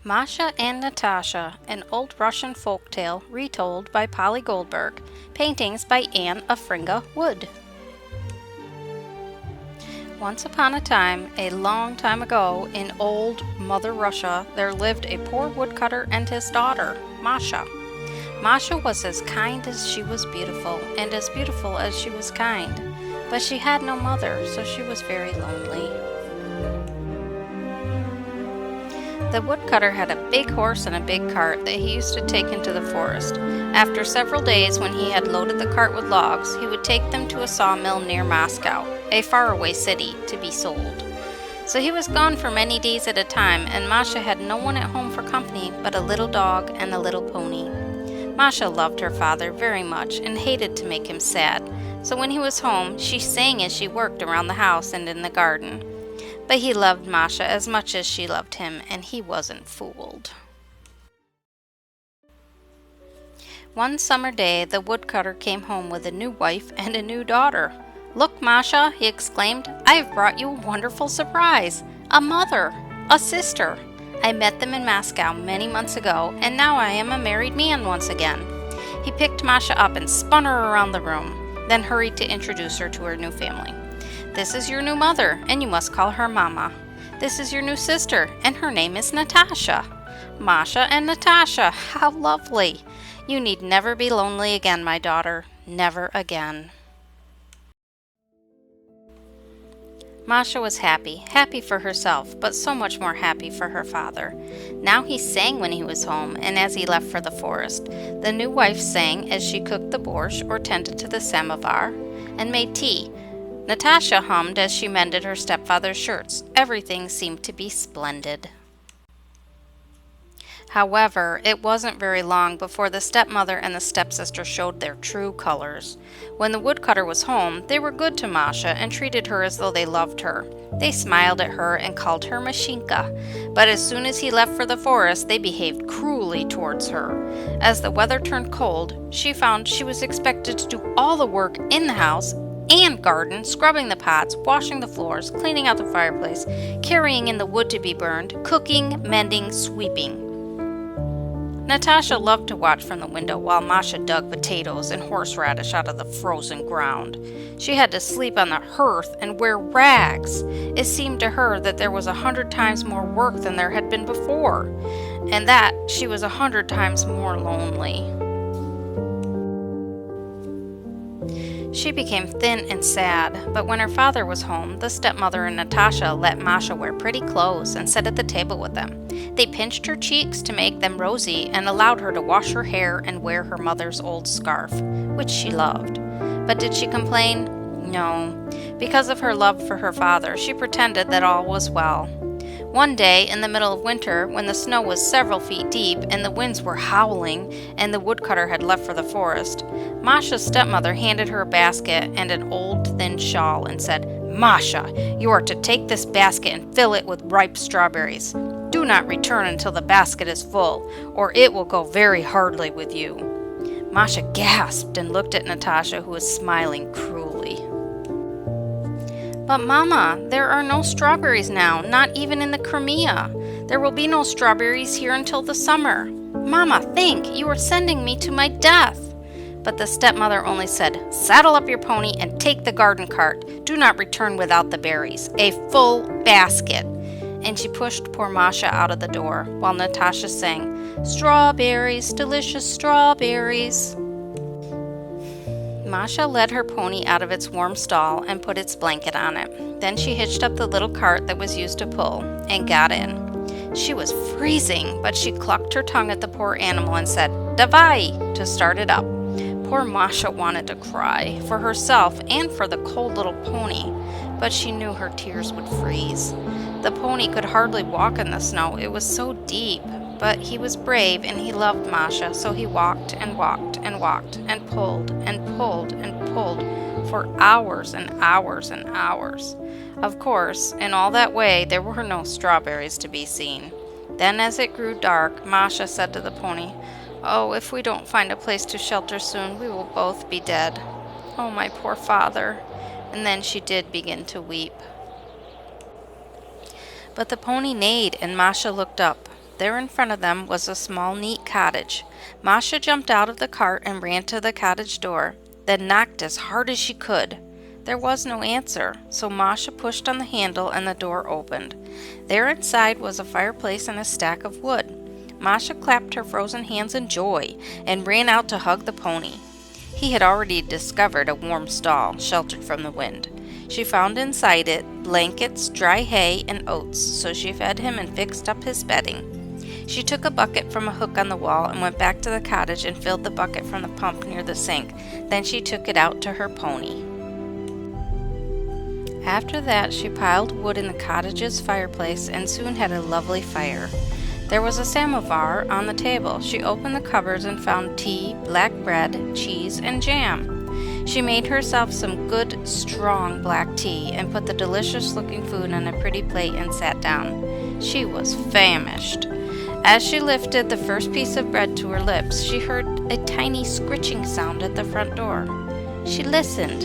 Masha and Natasha, an old Russian folktale retold by Polly Goldberg, paintings by Anne Afringa Wood. Once upon a time, a long time ago, in old Mother Russia, there lived a poor woodcutter and his daughter, Masha. Masha was as kind as she was beautiful, and as beautiful as she was kind. But she had no mother, so she was very lonely. The woodcutter had a big horse and a big cart that he used to take into the forest. After several days, when he had loaded the cart with logs, he would take them to a sawmill near Moscow, a faraway city, to be sold. So he was gone for many days at a time, and Masha had no one at home for company but a little dog and a little pony. Masha loved her father very much and hated to make him sad, so when he was home, she sang as she worked around the house and in the garden. But he loved Masha as much as she loved him, and he wasn't fooled. One summer day, the woodcutter came home with a new wife and a new daughter. "Look, Masha," he exclaimed, "I have brought you a wonderful surprise. A mother, a sister. I met them in Moscow many months ago, and now I am a married man once again." He picked Masha up and spun her around the room, then hurried to introduce her to her new family. "This is your new mother, and you must call her Mama. This is your new sister, and her name is Natasha. Masha and Natasha, how lovely! You need never be lonely again, my daughter, never again." Masha was happy for herself, but so much more happy for her father. Now he sang when he was home, and as he left for the forest. The new wife sang as she cooked the borscht or tended to the samovar and made tea. Natasha hummed as she mended her stepfather's shirts. Everything seemed to be splendid. However, it wasn't very long before the stepmother and the stepsister showed their true colors. When the woodcutter was home, they were good to Masha and treated her as though they loved her. They smiled at her and called her Mashinka, but as soon as he left for the forest, they behaved cruelly towards her. As the weather turned cold, she found she was expected to do all the work in the house and garden, scrubbing the pots, washing the floors, cleaning out the fireplace, carrying in the wood to be burned, cooking, mending, sweeping. Natasha loved to watch from the window while Masha dug potatoes and horseradish out of the frozen ground. She had to sleep on the hearth and wear rags. It seemed to her that there was 100 times more work than there had been before, and that she was 100 times more lonely. She became thin and sad, but when her father was home, the stepmother and Natasha let Masha wear pretty clothes and sit at the table with them. They pinched her cheeks to make them rosy and allowed her to wash her hair and wear her mother's old scarf, which she loved. But did she complain? No. Because of her love for her father, she pretended that all was well. One day, in the middle of winter, when the snow was several feet deep and the winds were howling and the woodcutter had left for the forest, Masha's stepmother handed her a basket and an old thin shawl and said, "Masha, you are to take this basket and fill it with ripe strawberries. Do not return until the basket is full, or it will go very hardly with you." Masha gasped and looked at Natasha, who was smiling cruelly. "But Mama, there are no strawberries now, not even in the Crimea. There will be no strawberries here until the summer. Mama, think, you are sending me to my death." But the stepmother only said, "Saddle up your pony and take the garden cart. Do not return without the berries, a full basket." And she pushed poor Masha out of the door, while Natasha sang, "Strawberries, delicious strawberries." Masha led her pony out of its warm stall and put its blanket on it. Then she hitched up the little cart that was used to pull and got in. She was freezing, but she clucked her tongue at the poor animal and said, "Davai," to start it up. Poor Masha wanted to cry, for herself and for the cold little pony, but she knew her tears would freeze. The pony could hardly walk in the snow, it was so deep. But he was brave and he loved Masha, so he walked and walked and walked and pulled and pulled and pulled for hours and hours and hours. Of course, in all that way, there were no strawberries to be seen. Then as it grew dark, Masha said to the pony, "Oh, if we don't find a place to shelter soon, we will both be dead. Oh, my poor father." And then she did begin to weep. But the pony neighed, and Masha looked up. There in front of them was a small, neat cottage. Masha jumped out of the cart and ran to the cottage door, then knocked as hard as she could. There was no answer, so Masha pushed on the handle and the door opened. There inside was a fireplace and a stack of wood. Masha clapped her frozen hands in joy and ran out to hug the pony. He had already discovered a warm stall, sheltered from the wind. She found inside it blankets, dry hay, and oats, so she fed him and fixed up his bedding. She took a bucket from a hook on the wall and went back to the cottage and filled the bucket from the pump near the sink. Then she took it out to her pony. After that, she piled wood in the cottage's fireplace and soon had a lovely fire. There was a samovar on the table. She opened the cupboards and found tea, black bread, cheese, and jam. She made herself some good, strong black tea and put the delicious-looking food on a pretty plate and sat down. She was famished. As she lifted the first piece of bread to her lips, she heard a tiny scritching sound at the front door. She listened.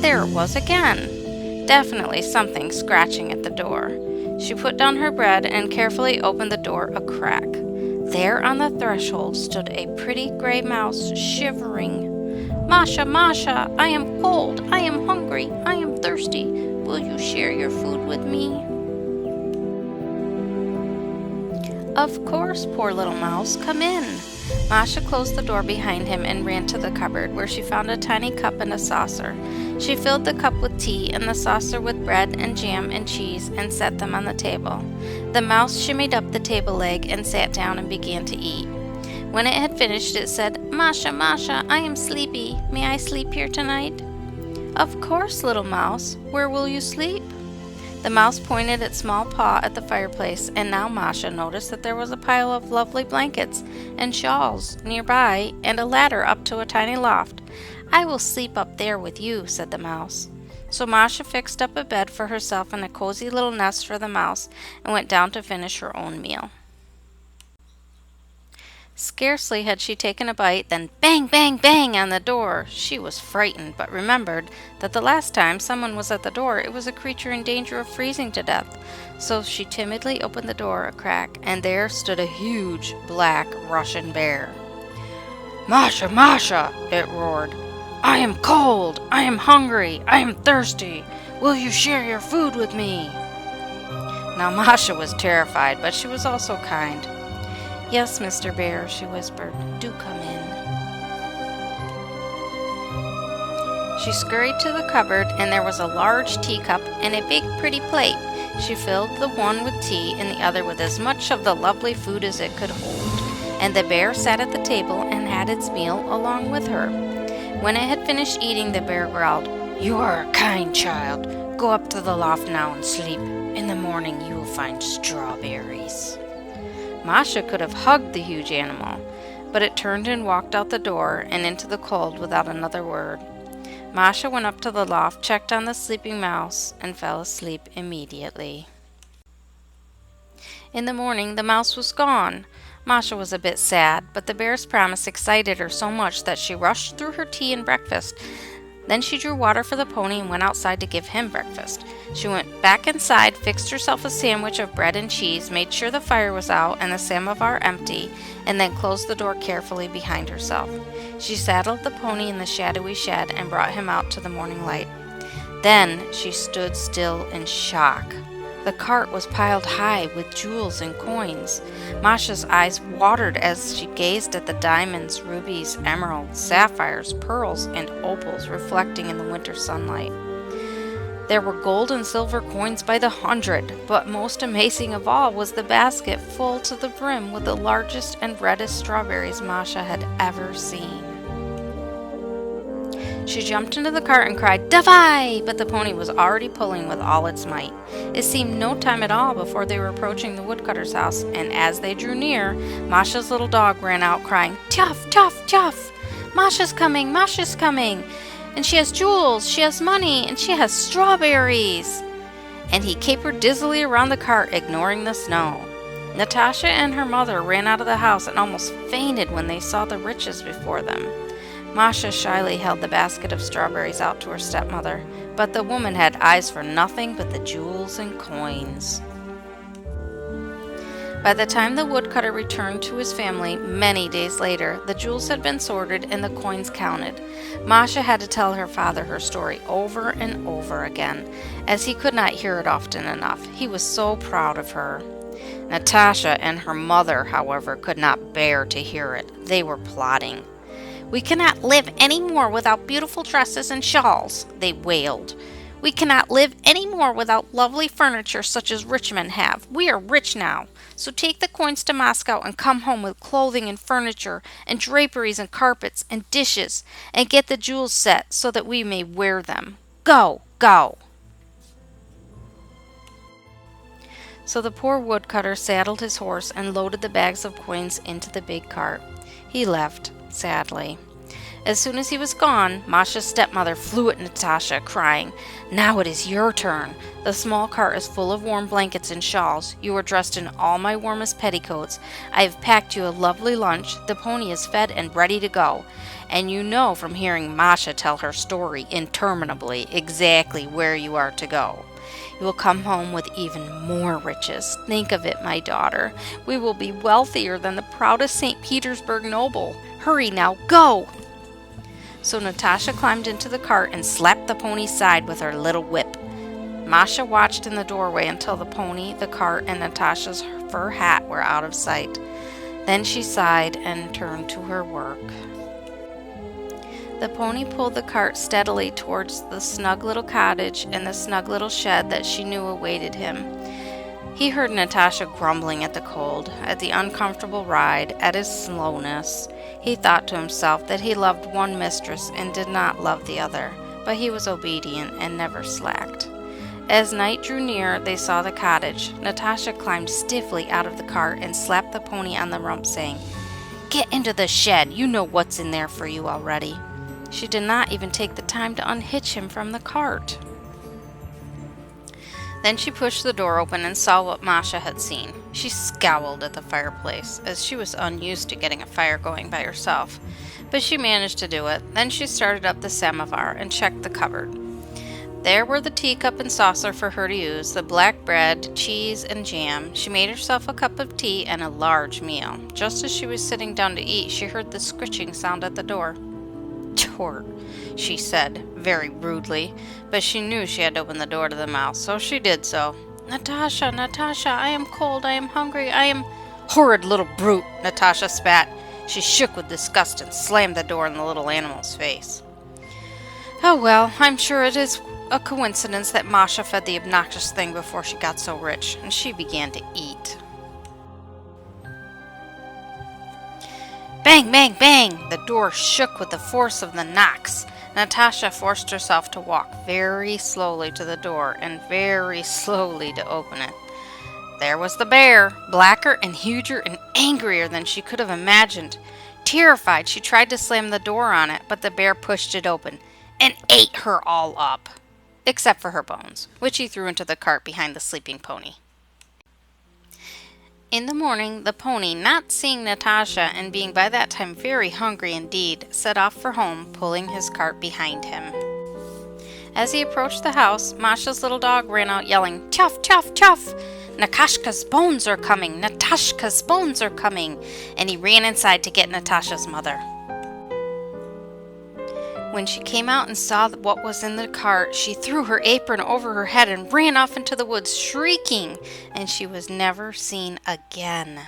There it was again. Definitely something scratching at the door. She put down her bread and carefully opened the door a crack. There on the threshold stood a pretty gray mouse, shivering. "Masha, Masha, I am cold, I am hungry, I am thirsty. Will you share your food with me?" "Of course, poor little mouse, come in." Masha closed the door behind him and ran to the cupboard, where she found a tiny cup and a saucer. She filled the cup with tea and the saucer with bread and jam and cheese and set them on the table. The mouse shimmied up the table leg and sat down and began to eat. When it had finished, it said, "Masha, Masha, I am sleepy. May I sleep here tonight?" "Of course, little mouse. Where will you sleep?" The mouse pointed its small paw at the fireplace, and now Masha noticed that there was a pile of lovely blankets and shawls nearby and a ladder up to a tiny loft. "I will sleep up there with you," said the mouse. So Masha fixed up a bed for herself and a cozy little nest for the mouse and went down to finish her own meal. Scarcely had she taken a bite than bang, bang, bang on the door. She was frightened, but remembered that the last time someone was at the door, it was a creature in danger of freezing to death. So she timidly opened the door a crack, and there stood a huge black Russian bear. "Masha, Masha!" it roared. "I am cold, I am hungry, I am thirsty. Will you share your food with me?" Now Masha was terrified, but she was also kind. "Yes, Mr. Bear," she whispered. "Do come in." She scurried to the cupboard, and there was a large teacup and a big, pretty plate. She filled the one with tea and the other with as much of the lovely food as it could hold, and the bear sat at the table and had its meal along with her. When it had finished eating, the bear growled, "You are a kind child. Go up to the loft now and sleep. In the morning you will find strawberries." Masha could have hugged the huge animal, but it turned and walked out the door and into the cold without another word. Masha went up to the loft, checked on the sleeping mouse, and fell asleep immediately. In the morning, the mouse was gone. Masha was a bit sad, but the bear's promise excited her so much that she rushed through her tea and breakfast. Then she drew water for the pony and went outside to give him breakfast. She went back inside, fixed herself a sandwich of bread and cheese, made sure the fire was out and the samovar empty, and then closed the door carefully behind herself. She saddled the pony in the shadowy shed and brought him out to the morning light. Then she stood still in shock. The cart was piled high with jewels and coins. Masha's eyes watered as she gazed at the diamonds, rubies, emeralds, sapphires, pearls, and opals reflecting in the winter sunlight. There were gold and silver coins by the hundred, but most amazing of all was the basket full to the brim with the largest and reddest strawberries Masha had ever seen. She jumped into the cart and cried, "Davai!" but the pony was already pulling with all its might. It seemed no time at all before they were approaching the woodcutter's house, and as they drew near, Masha's little dog ran out crying, "Tuff, tuff, tuff! Masha's coming, Masha's coming! And she has jewels, she has money, and she has strawberries!" And he capered dizzily around the cart, ignoring the snow. Natasha and her mother ran out of the house and almost fainted when they saw the riches before them. Masha shyly held the basket of strawberries out to her stepmother, but the woman had eyes for nothing but the jewels and coins. By the time the woodcutter returned to his family many days later, the jewels had been sorted and the coins counted. Masha had to tell her father her story over and over again, as he could not hear it often enough. He was so proud of her. Natasha and her mother, however, could not bear to hear it. They were plotting. "We cannot live any more without beautiful dresses and shawls," they wailed. "We cannot live any more without lovely furniture such as rich men have. We are rich now. So take the coins to Moscow and come home with clothing and furniture and draperies and carpets and dishes, and get the jewels set so that we may wear them. Go, go!" So the poor woodcutter saddled his horse and loaded the bags of coins into the big cart. He left, sadly. As soon as he was gone, Masha's stepmother flew at Natasha, crying, "Now it is your turn. The small cart is full of warm blankets and shawls. You are dressed in all my warmest petticoats. I have packed you a lovely lunch. The pony is fed and ready to go. And you know from hearing Masha tell her story interminably exactly where you are to go. You will come home with even more riches. Think of it, my daughter. We will be wealthier than the proudest St. Petersburg noble. Hurry now, go!" So Natasha climbed into the cart and slapped the pony's side with her little whip. Masha watched in the doorway until the pony, the cart, and Natasha's fur hat were out of sight. Then she sighed and turned to her work. The pony pulled the cart steadily towards the snug little cottage and the snug little shed that she knew awaited him. He heard Natasha grumbling at the cold, at the uncomfortable ride, at his slowness. He thought to himself that he loved one mistress and did not love the other, but he was obedient and never slacked. As night drew near, they saw the cottage. Natasha climbed stiffly out of the cart and slapped the pony on the rump, saying, "Get into the shed. You know what's in there for you already." She did not even take the time to unhitch him from the cart. Then she pushed the door open and saw what Masha had seen. She scowled at the fireplace, as she was unused to getting a fire going by herself, but she managed to do it. Then she started up the samovar and checked the cupboard. There were the teacup and saucer for her to use, the black bread, cheese, and jam. She made herself a cup of tea and a large meal. Just as she was sitting down to eat, she heard the scritching sound at the door. "Tort," she said, very rudely, but she knew she had to open the door to the mouse, so she did so. "Natasha, Natasha, I am cold, I am hungry, I am—" "Horrid little brute!" Natasha spat. She shook with disgust and slammed the door in the little animal's face. "Oh well, I'm sure it is a coincidence that Masha fed the obnoxious thing before she got so rich," and she began to eat. Bang, bang, bang! The door shook with the force of the knocks. Natasha forced herself to walk very slowly to the door and very slowly to open it. There was the bear, blacker and huger and angrier than she could have imagined. Terrified, she tried to slam the door on it, but the bear pushed it open and ate her all up, except for her bones, which he threw into the cart behind the sleeping pony. In the morning, the pony, not seeing Natasha and being by that time very hungry indeed, set off for home, pulling his cart behind him. As he approached the house, Masha's little dog ran out yelling, "Chuff, chuff, chuff! Nakashka's bones are coming! Natashka's bones are coming!" And he ran inside to get Natasha's mother. When she came out and saw what was in the cart, she threw her apron over her head and ran off into the woods, shrieking, and she was never seen again.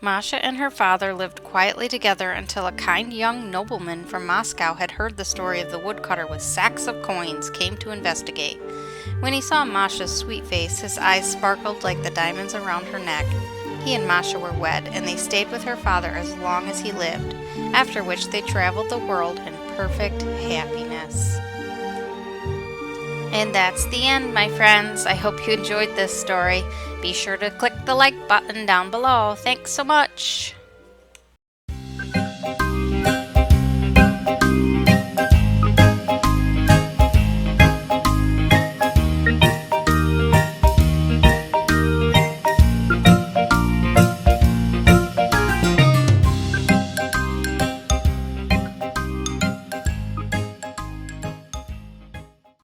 Masha and her father lived quietly together until a kind young nobleman from Moscow had heard the story of the woodcutter with sacks of coins, came to investigate. When he saw Masha's sweet face, his eyes sparkled like the diamonds around her neck. He and Masha were wed, and they stayed with her father as long as he lived, after which they traveled the world in perfect happiness. And that's the end, my friends. I hope you enjoyed this story. Be sure to click the like button down below. Thanks so much.